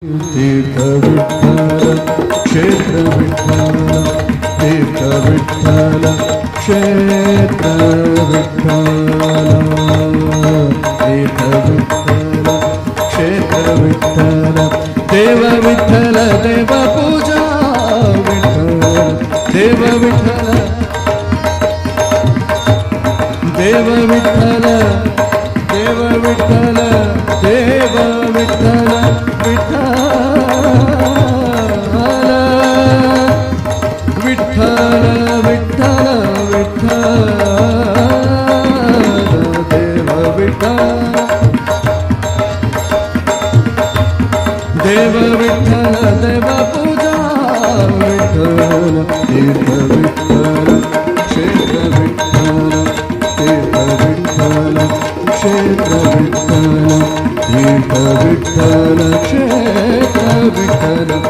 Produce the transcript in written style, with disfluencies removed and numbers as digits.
तीर्थ विठ्ठल क्षेत्र विठ्ठल तीर्थ विठ्ठल क्षेत्र विठ्ठल तीर्थ विठ्ठल क्षेत्र विठ्ठल देव विठ्ठल देव पूजा विठ्ठल देव विठ्ठल देव विठ्ठल देव विठ्ठल देव विठ्ठल विठ्ठल विठ्ठल विठ्ठल देव विठ्ठल देव विठ्ठल देव पूजा विठ्ठल तीर्थ विठ्ठल क्षेत्र विठ्ठल तीर्थ विठ्ठल क्षेत्र विठ्ठल तीर्थ विठ्ठल क्षेत्र विठ्ठल